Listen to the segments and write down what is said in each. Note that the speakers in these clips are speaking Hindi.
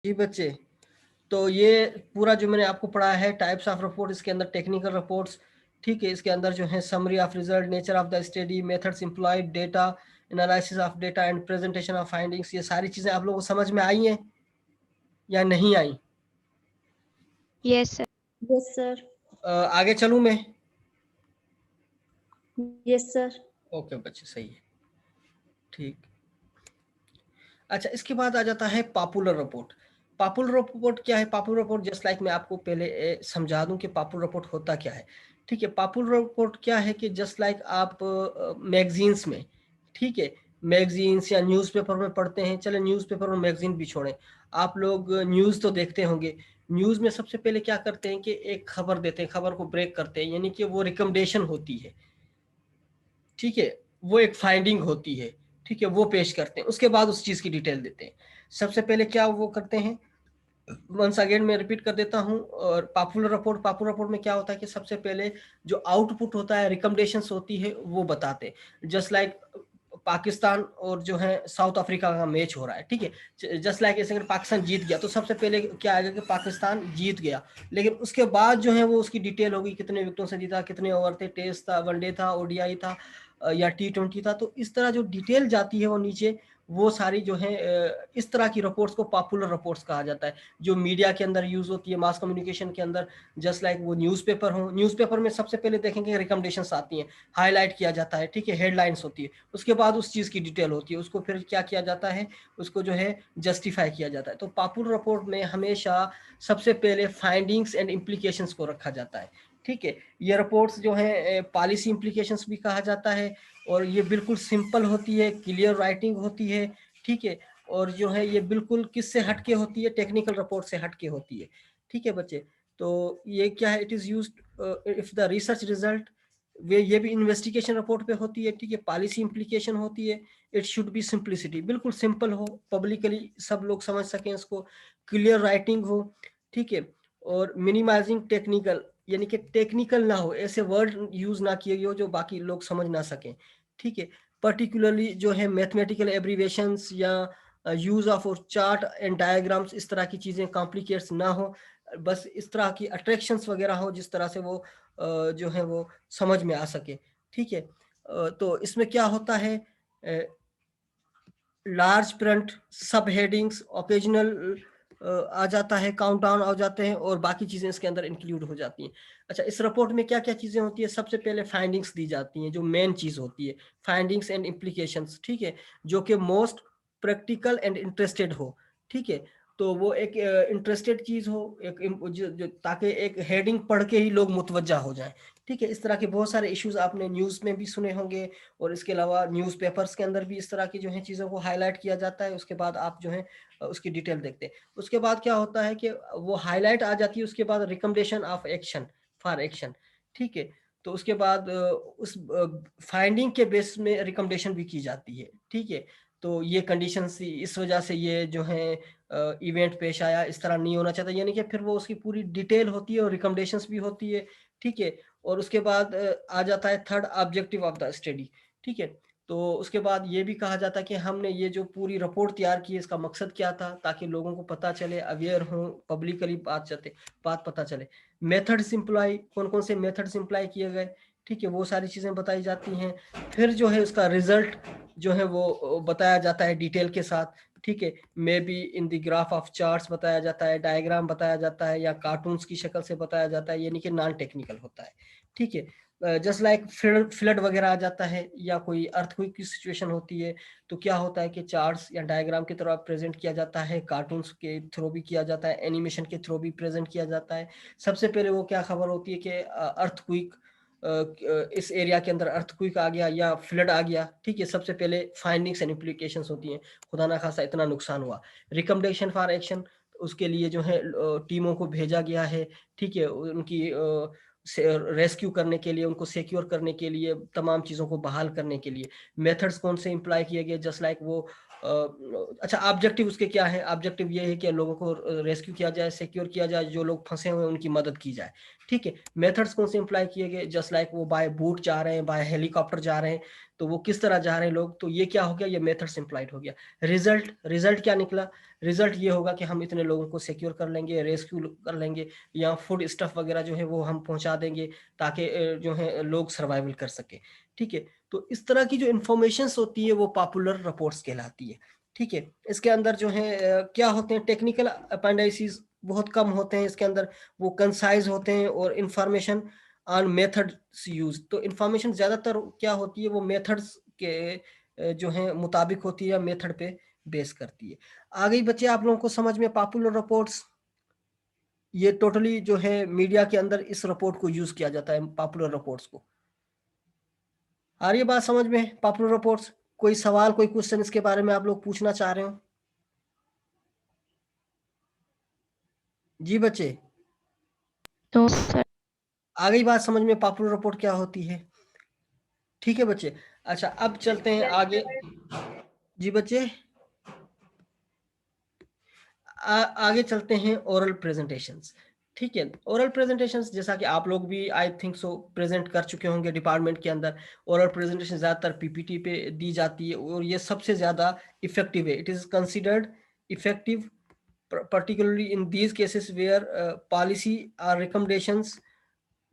जी बच्चे, तो ये पूरा जो मैंने आपको पढ़ाया है टाइप्स ऑफ रिपोर्ट, इसके अंदर टेक्निकल रिपोर्ट्स, ठीक है, इसके अंदर जो है summary of result, nature of the study, methods employed, data analysis of data and presentation of findings, ये सारी चीजें आप लोगों को समझ में आई हैं या नहीं आई? Yes sir. Yes sir. आगे चलूं मैं? Yes sir. ओके बच्चे, सही है, ठीक। अच्छा, इसके बाद आ जाता है पॉपुलर रिपोर्ट। पॉपुलर रिपोर्ट क्या है? पॉपुलर रिपोर्ट जस्ट लाइक मैं आपको पहले समझा दूं कि पॉपुलर रिपोर्ट होता क्या है। ठीक है, पॉपुलर रिपोर्ट क्या है कि जस्ट लाइक आप मैगजीन्स में, ठीक है, मैगजीन्स या न्यूज़पेपर में पढ़ते हैं, चले न्यूज़पेपर और मैगजीन भी छोड़ें, आप लोग न्यूज़ तो देखते होंगे। न्यूज़ में सबसे पहले क्या करते हैं कि एक खबर देते हैं, खबर को ब्रेक करते हैं, यानी कि वो रिकमेंडेशन होती है, ठीक है, वो एक फाइंडिंग होती है, ठीक है, वो पेश करते हैं, उसके बाद उस चीज की डिटेल देते हैं। सबसे पहले क्या वो करते हैं, वंस अगेन मैं रिपीट कर देता हूं। और पॉपुलर रिपोर्ट में क्या होता है कि सबसे पहले जो आउटपुट होता है, रिकमेंडेशंस होती है, वो बताते हैं। जस्ट लाइक पाकिस्तान और जो है साउथ अफ्रीका का मैच हो रहा है, ठीक है, जस्ट लाइक ऐसे अगर पाकिस्तान जीत गया तो सबसे पहले क्या आएगा कि पाकिस्तान जीत गया, लेकिन उसके बाद जो है वो उसकी डिटेल होगी, कितने विकेटों से जीता, कितने ओवर थे, टेस्ट था, वनडे था, ओडीआई था या T20 था। तो इस तरह जो डिटेल जाती है वो नीचे, वो सारी जो है इस तरह की रिपोर्ट्स को पॉपुलर रिपोर्ट्स कहा जाता है, जो मीडिया के अंदर यूज होती है, मास कम्युनिकेशन के अंदर। जस्ट लाइक वो न्यूज़पेपर हो, न्यूज़पेपर में सबसे पहले देखेंगे रिकमेंडेशंस आती हैं, हाईलाइट किया जाता है, ठीक है, हेडलाइंस होती है, उसके बाद उस चीज़ की डिटेल होती है, उसको फिर क्या किया जाता है, उसको जो है जस्टिफाई किया जाता है। तो पॉपुलर रिपोर्ट में हमेशा सबसे पहले फाइंडिंग्स एंड इम्प्लीकेशंस को रखा जाता है, ठीक है। ये रिपोर्ट्स जो है पॉलिसी इम्प्लीकेशंस भी कहा जाता है, और ये बिल्कुल सिंपल होती है, क्लियर राइटिंग होती है, ठीक है, और जो है ये बिल्कुल किससे हटके होती है, टेक्निकल रिपोर्ट से हटके होती है, ठीक है बच्चे। तो ये क्या है, it is used if the research result, वे ये भी इन्वेस्टिगेशन रिपोर्ट पे होती है, ठीक है, पॉलिसी इम्प्लीकेशन होती है, इट शुड बी सिंप्लिसिटी, बिल्कुल सिंपल हो, पब्लिकली सब लोग समझ सकें इसको, क्लियर राइटिंग हो, ठीक है, और मिनिमाइजिंग टेक्निकल, यानी कि टेक्निकल ना हो, ऐसे वर्ड यूज ना किए हो जो बाकी लोग समझ ना सकें, ठीक है। पर्टिकुलरली जो है मैथमेटिकल एब्रीवेशंस या यूज ऑफ और चार्ट एंड डायग्राम्स, इस तरह की चीजें कॉम्प्लिकेट्स ना हो, बस इस तरह की अट्रैक्शंस वगैरह हो जिस तरह से वो जो है वो समझ में आ सके, ठीक है। तो इसमें क्या होता है, लार्ज प्रिंट, सब हेडिंग्स, ओकेजनल आ जाता है, काउंट डाउन आ जाते हैं, और बाकी चीजें इसके अंदर इंक्लूड हो जाती हैं। अच्छा, इस रिपोर्ट में क्या क्या चीजें होती है, सबसे पहले फाइंडिंग्स दी जाती हैं, जो मेन चीज होती है, फाइंडिंग्स एंड इम्प्लीकेशंस, ठीक है, जो कि मोस्ट प्रैक्टिकल एंड इंटरेस्टेड हो, ठीक है। तो वो एक इंटरेस्टेड चीज हो, एक ताकि एक हेडिंग पढ़ के ही लोग मुतवज्जा हो जाए, ठीक है। इस तरह के बहुत सारे इश्यूज आपने न्यूज में भी सुने होंगे, और इसके अलावा न्यूज़पेपर्स के अंदर भी इस तरह की जो है चीज़ों को हाईलाइट किया जाता है, उसके बाद आप जो है उसकी डिटेल देखते हैं। उसके बाद क्या होता है कि वो हाईलाइट आ जाती है, उसके बाद recommendation of action, for action, ठीक है। तो उसके बाद उस फाइंडिंग के बेस में रिकमेंडेशन भी की जाती है, ठीक है। तो ये कंडीशन इस वजह से ये जो है इवेंट पेश आया, इस तरह नहीं होना चाहता, यानी कि फिर वो उसकी पूरी डिटेल होती है और रिकमेंडेशंस भी होती है, ठीक है। और उसके बाद आ जाता है third objective of the study, ठीक है। तो उसके बाद ये भी कहा जाता है कि हमने ये जो पूरी रिपोर्ट तैयार की है, इसका मकसद क्या था, ताकि लोगों को पता चले, अवेयर हों, पब्लिकली बात पता चले। मेथड्स इम्प्लॉय, कौन कौन से मेथड्स इम्प्लॉय किए गए, ठीक है, वो सारी चीज़ें बताई जाती हैं। फिर जो है उसका रिजल्ट जो है वो बताया जाता है डिटेल के साथ, ठीक है, may be in the graph of charts बताया जाता है, डायग्राम बताया जाता है, या कार्टून्स की शक्ल से बताया जाता है, यानी कि नॉन टेक्निकल होता है, ठीक है। जस्ट लाइक फ्लड वगैरह आ जाता है, या कोई अर्थक्वेक की सिचुएशन होती है, तो क्या होता है कि चार्ट्स या डायग्राम की तरह प्रेजेंट किया जाता है, कार्टून्स के थ्रू भी किया जाता है, एनिमेशन के थ्रू भी प्रेजेंट किया जाता है। सबसे पहले वो क्या खबर होती है कि अर्थक्वेक, इस एरिया के अंदर अर्थक्वेक आ गया या फ्लड आ गया, ठीक है। सबसे पहले फाइंडिंग्स एंड इम्प्लीकेशंस होती हैं, खुदा ना खासा इतना नुकसान हुआ। रिकमेंडेशन फॉर एक्शन, उसके लिए जो है टीमों को भेजा गया है, ठीक है, उनकी रेस्क्यू करने के लिए, उनको सिक्योर करने के लिए, तमाम चीज़ों को बहाल करने के लिए। मेथड्स कौन से इम्प्लाई किए गए, जस्ट लाइक वो अच्छा, ऑब्जेक्टिव उसके क्या है? ऑब्जेक्टिव ये है कि लोगों को रेस्क्यू किया जाए, सिक्योर किया जाए, जो लोग फंसे हुए हैं उनकी मदद की जाए। ठीक है, मेथड्स कौन से इम्प्लाई किए गए? जस्ट लाइक वो बाय बोट जा रहे हैं, बाय हेलीकॉप्टर जा रहे हैं, तो वो किस तरह जा रहे हैं लोग, तो ये क्या हो गया? ये मेथड्स इम्प्लाइड हो गया। रिजल्ट क्या निकला? रिजल्ट ये होगा कि हम इतने लोगों को सिक्योर कर लेंगे, रेस्क्यू कर लेंगे, या फूड स्टफ वगैरह जो है वो हम पहुंचा देंगे, ताकि जो है लोग सर्वाइवल कर सके। ठीक है, तो इस तरह की जो इंफॉर्मेशन होती है वो पॉपुलर रिपोर्ट्स कहलाती है। ठीक है, इसके अंदर जो है क्या होते हैं? टेक्निकल अपेंडाइसिस बहुत कम होते हैं इसके अंदर, वो कंसाइज होते हैं, और इंफॉर्मेशन ऑन मेथड्स यूज, तो इंफॉर्मेशन ज्यादातर क्या होती है? वो मेथड्स के जो है मुताबिक होती है, या मेथड पे बेस करती है। आ गई बच्चे आप लोगों को समझ में पॉपुलर रिपोर्ट्स? ये टोटली जो है मीडिया के अंदर इस रिपोर्ट को यूज किया जाता है, पॉपुलर रिपोर्ट्स को। आ रही है बात समझ में? पॉपुलर रिपोर्ट्स, कोई सवाल, कोई क्वेश्चन इसके बारे में आप लोग पूछना चाह रहे हो? जी बच्चे, No, sir. आ गई बात समझ में पॉपुलर रिपोर्ट क्या होती है? ठीक है बच्चे। अच्छा, अब चलते हैं आगे। जी बच्चे, आगे चलते हैं ओरल प्रेजेंटेशंस। ठीक है, ओरल प्रेजेंटेशंस जैसा कि आप लोग भी आई थिंक सो प्रेजेंट कर चुके होंगे डिपार्टमेंट के अंदर। ओरल प्रेजेंटेशन ज़्यादातर पीपीटी पे दी जाती है, और ये सबसे ज़्यादा इफेक्टिव है। It is considered effective particularly in these cases where policy or recommendations,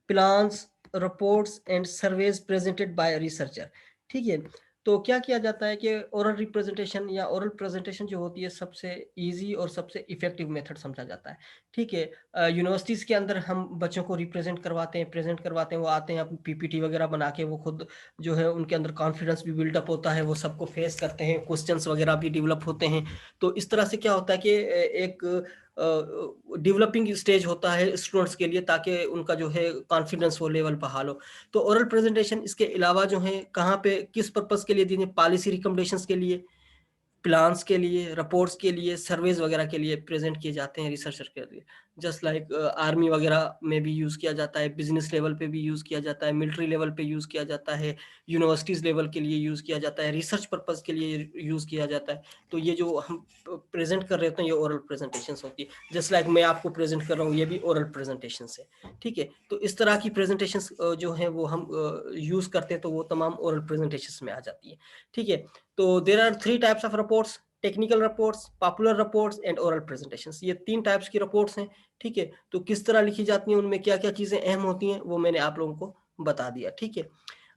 plans, reports and surveys presented by a researcher। ठीक है, तो क्या किया जाता है कि ओरल रिप्रेजेंटेशन या ओरल प्रेजेंटेशन जो होती है सबसे इजी और सबसे इफेक्टिव मेथड समझा जाता है। ठीक है, यूनिवर्सिटीज के अंदर हम बच्चों को रिप्रेजेंट करवाते हैं, प्रेजेंट करवाते हैं, वो आते हैं अपनी पीपीटी वगैरह बना के, वो खुद जो है उनके अंदर कॉन्फिडेंस भी बिल्डअप होता है, वो सबको फेस करते हैं, क्वेश्चंस वगैरह भी डेवलप होते हैं। तो इस तरह से क्या होता है कि एक डेवलपिंग स्टेज होता है स्टूडेंट्स के लिए, ताकि उनका जो है कॉन्फिडेंस वो लेवल पर हाल हो। तो ओरल प्रेजेंटेशन इसके अलावा जो है कहाँ पे किस पर्पस के लिए दी? पॉलिसी रिकमेंडेशंस के लिए, प्लान्स के लिए, रिपोर्ट्स के लिए, सर्वेज वगैरह के लिए प्रेजेंट किए जाते हैं रिसर्चर के लिए। जस्ट लाइक आर्मी वगैरह में भी यूज़ किया जाता है, बिजनेस लेवल पे भी यूज़ किया जाता है, मिलिट्री लेवल पे यूज़ किया जाता है, यूनिवर्सिटीज़ लेवल के लिए यूज़ किया जाता है, रिसर्च पर्पज़ के लिए यूज़ किया जाता है। तो ये जो हम प्रेजेंट कर रहे होते हैं ये ओरल प्रेजेंटेशन होती है। जस्ट लाइक मैं आपको प्रेजेंट कर रहा हूँ, ये भी ओरल प्रेजेंटेशन है। ठीक है, तो इस तरह की प्रेजेंटेशन जो है वो हम यूज़ करते हैं, तो वो तमाम ओरल प्रेजेंटेशन में आ जाती है। ठीक है, तो there are 3 types of reports: technical reports, popular reports and oral presentations. ये 3 टाइप्स की रिपोर्ट्स हैं। ठीक है, तो किस तरह लिखी जाती हैं, उनमें क्या क्या चीजें अहम होती हैं, वो मैंने आप लोगों को बता दिया। ठीक है,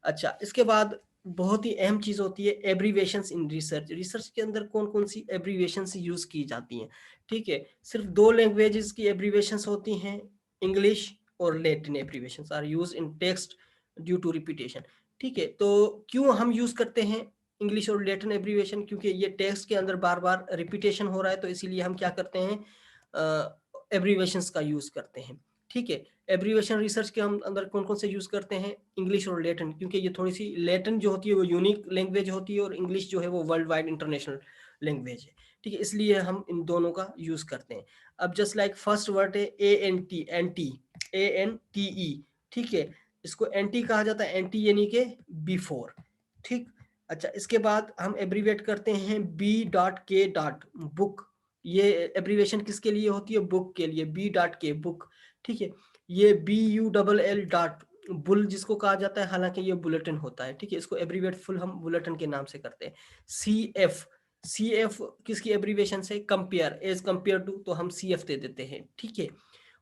अच्छा, इसके बाद बहुत ही अहम चीज होती है एब्रीविएशंस इन रिसर्च। रिसर्च के अंदर कौन कौन सी एब्रीविएशंस यूज की जाती हैं? ठीक है, सिर्फ 2 लैंग्वेजेस की एब्रीविएशंस होती हैं, इंग्लिश और Latin abbreviations are use in text due to repetition. ठीक है, तो क्यों हम यूज करते हैं इंग्लिश और लैटिन एब्रीविएशन? क्योंकि ये टेक्स्ट के अंदर बार बार रिपीटेशन हो रहा है, तो इसीलिए हम क्या करते हैं, एब्रीविएशंस का यूज करते हैं। ठीक है, एब्रीविएशन रिसर्च के हम अंदर कौन कौन से यूज करते हैं? इंग्लिश और लैटिन, क्योंकि ये थोड़ी सी लैटिन जो होती है वो यूनिक लैंग्वेज होती है, और इंग्लिश जो है वो वर्ल्ड वाइड इंटरनेशनल लैंग्वेज है। ठीक है, इसलिए हम इन दोनों का यूज करते हैं। अब जस्ट लाइक फर्स्ट वर्ड है ANT, एंटी, ANTE। ठीक है, इसको एंटी कहा जाता है, एंटी यानी कि बिफोर। ठीक, अच्छा, इसके बाद हम एब्रीवेट करते हैं B.K. बुक। ये एब्रीवेशन किसके लिए होती है? बुक के लिए, B.K बुक। ठीक है, ये BULL. बुल जिसको कहा जाता है, हालांकि ये बुलेटिन होता है। ठीक है, इसको एब्रीवेट फुल हम बुलेटिन के नाम से करते हैं। CF किसकी एब्रीवेशन से? कंपेयर, एज कंपेयर टू, तो हम CF दे देते हैं। ठीक है,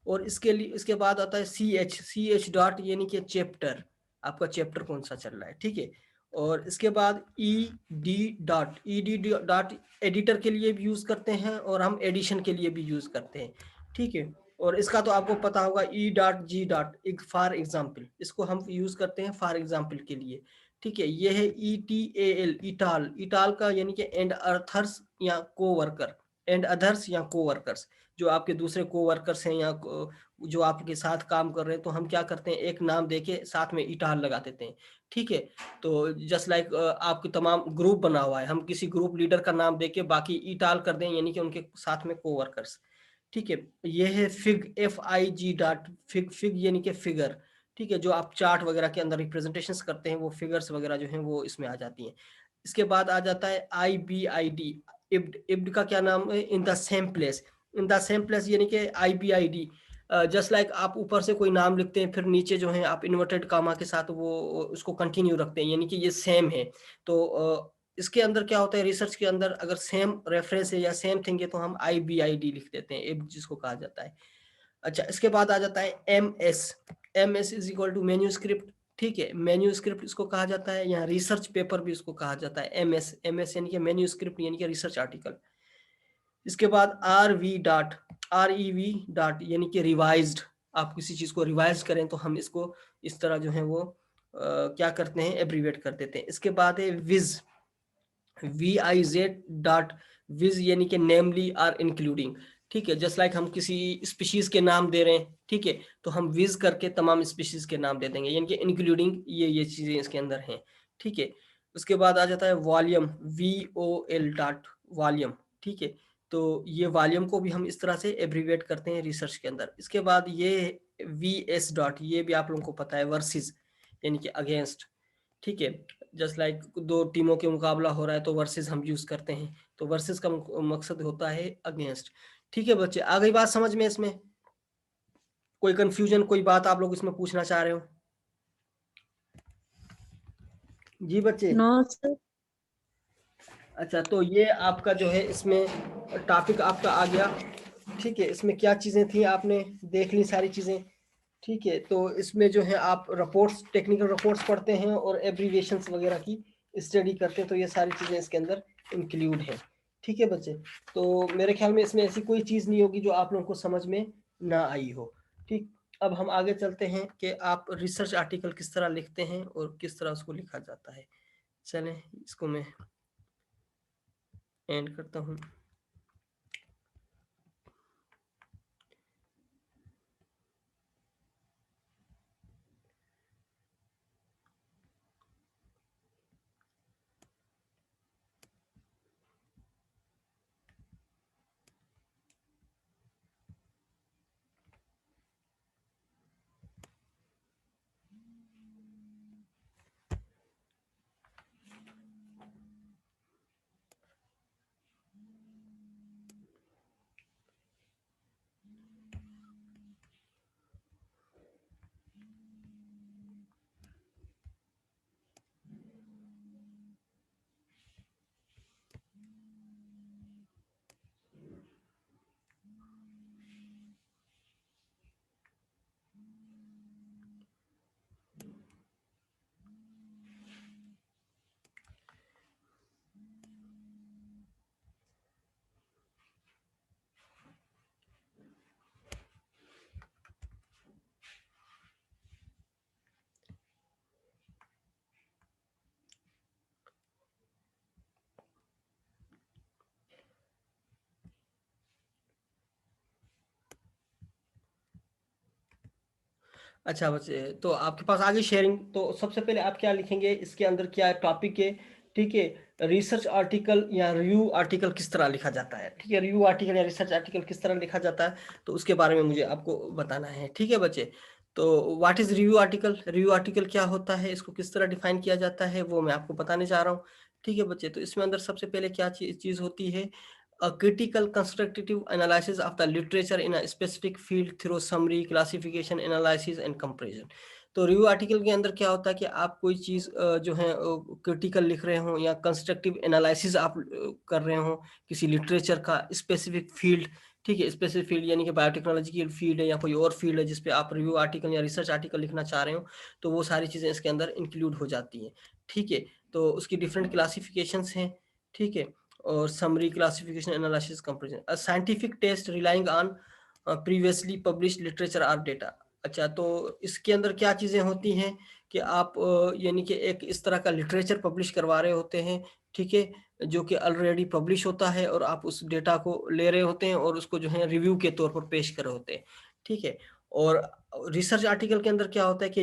और इसके लिए इसके बाद आता है CH डॉट, यानी कि चैप्टर, आपका चैप्टर कौन सा चल रहा है। ठीक है, और इसके बाद ED डॉट एडिटर के लिए भी यूज करते हैं, और हम एडिशन के लिए भी यूज करते हैं। ठीक है, और इसका तो आपको पता होगा E.G. फॉर एग्जाम्पल, इसको हम यूज करते हैं फॉर एग्जाम्पल के लिए। ठीक है, ये है ETAL, इटाल, इटाल का यानी कि एंड अर्थर्स या कोवर्कर, एंड अदर्स या कोवर्कर्स, जो आपके दूसरे कोवर्कर्स हैं या जो आपके साथ काम कर रहे हैं, तो हम क्या करते हैं, एक नाम देके साथ में इटाल लगा देते हैं। ठीक है, तो जस्ट लाइक आपके तमाम ग्रुप बना हुआ है, हम किसी ग्रुप लीडर का नाम देके बाकी इटाल कर दें, यानी कि उनके साथ में कोवर्कर्स। ठीक है, ये है FIG. फिग यानी कि फिगर। ठीक है, जो आप चार्ट वगैरह के अंदर रिप्रेजेंटेशंस करते हैं, वो फिगर्स वगैरह जो हैं वो इसमें आ जाती हैं। इसके बाद आ जाता है IBID, इब्ड का क्या नाम है, in the same place, in the same place यानी कि IBID, जस्ट लाइक आप ऊपर से कोई नाम लिखते हैं, फिर नीचे जो है आप इन्वर्टेड कामा के साथ वो उसको कंटिन्यू रखते हैं, यानी कि ये सेम है। तो इसके अंदर क्या होता है, रिसर्च के अंदर अगर सेम रेफरेंस है या सेम थिंग है तो हम IBID लिख देते हैं, इब्ड जिसको कहा जाता है। अच्छा, इसके बाद आ जाता है MS is equal to manuscript. ठीक है, मेन्यूस्क्रिप्ट इसको कहा जाता है, यहाँ रिसर्च पेपर भी इसको कहा जाता है। MS यानी कि मेन्यूस्क्रिप्ट यानी कि रिसर्च आर्टिकल। इसके बाद REV डॉट यानी कि रिवाइज्ड, आप किसी चीज को रिवाइज करें तो हम इसको इस तरह जो है वो क्या करते हैं, एब्रीवेट कर देते हैं। इसके बाद है VIZ डॉट विज यानी कि नेमली आर इंक्लूडिंग। ठीक है, जस्ट लाइक हम किसी स्पीशीज के नाम दे रहे हैं, ठीक है, तो हम विज करके तमाम स्पीशीज के नाम दे देंगे, यानी कि इंक्लूडिंग ये चीजें इसके अंदर हैं। ठीक है, उसके बाद आ जाता है वॉल्यूम, VOL डॉट वॉल्यूम। ठीक है, तो ये वॉल्यूम को भी हम इस तरह से एब्रीवेट करते हैं रिसर्च के अंदर। इसके बाद ये VS डॉट, ये भी आप लोगों को पता है, वर्सेस यानी कि अगेंस्ट। ठीक है, जस्ट लाइक दो टीमों के मुकाबला हो रहा है तो वर्सेस हम यूज करते हैं, तो वर्सेस का मकसद होता है अगेंस्ट। ठीक है बच्चे, आ गई बात समझ में? इसमें कोई कंफ्यूजन, कोई बात आप लोग इसमें पूछना चाह रहे हो? जी बच्चे। No sir. अच्छा, तो ये आपका जो है इसमें टॉपिक आपका आ गया। ठीक है, इसमें क्या चीजें थी आपने देख ली सारी चीजें। ठीक है, तो इसमें जो है आप रिपोर्ट्स, टेक्निकल रिपोर्ट्स पढ़ते हैं और एब्रीविएशंस वगैरह की स्टडी करते हैं, तो ये सारी चीजें इसके अंदर इंक्लूड है। ठीक है बच्चे, तो मेरे ख्याल में इसमें ऐसी कोई चीज नहीं होगी जो आप लोगों को समझ में ना आई हो। ठीक, अब हम आगे चलते हैं कि आप रिसर्च आर्टिकल किस तरह लिखते हैं और किस तरह उसको लिखा जाता है। चलें, इसको मैं एंड करता हूँ। अच्छा बच्चे, तो आपके पास आ गई शेयरिंग। तो सबसे पहले आप क्या लिखेंगे, इसके अंदर क्या टॉपिक है? ठीक है, रिसर्च आर्टिकल या रिव्यू आर्टिकल किस तरह लिखा जाता है। ठीक है, रिव्यू आर्टिकल या रिसर्च आर्टिकल किस तरह लिखा जाता है, तो उसके बारे में मुझे आपको बताना है। ठीक है बच्चे, तो what is review article, review article क्या होता है, इसको किस तरह डिफाइन किया जाता है, वो मैं आपको बताने जा रहा हूँ। ठीक है बच्चे, तो इसमें अंदर सबसे पहले क्या चीज़ होती है, a critical constructive analysis of the literature in a specific field through summary, classification, analysis and comparison। तो रिव्यू आर्टिकल के अंदर क्या होता है कि आप कोई चीज़ जो है क्रिटिकल लिख रहे हो या कंस्ट्रक्टिव एनालिसिस आप कर रहे हो किसी लिटरेचर का स्पेसिफिक फील्ड। ठीक है, स्पेसिफिक फील्ड यानी कि बायोटेक्नोलॉजी की फील्ड है या कोई और फील्ड है जिस पे आप रिव्यू आर्टिकल या रिसर्च आर्टिकल लिखना चाह रहे हो, तो वो सारी चीज़ें इसके अंदर इंक्लूड हो जाती हैं। ठीक है, तो उसकी डिफरेंट क्लासिफिकेशंस हैं। ठीक है, और summary, classification, analysis, comparison, a scientific test relying on previously published literature or data। अच्छा, तो इसके अंदर क्या चीज़ें होती हैं कि आप यानी कि एक इस तरह का लिटरेचर पब्लिश करवा रहे होते हैं। ठीक है, जो कि ऑलरेडी पब्लिश होता है और आप उस डेटा को ले रहे होते हैं और उसको जो है रिव्यू के तौर पर पेश कर रहे होते हैं। ठीक है, और रिसर्च आर्टिकल के अंदर क्या होता है कि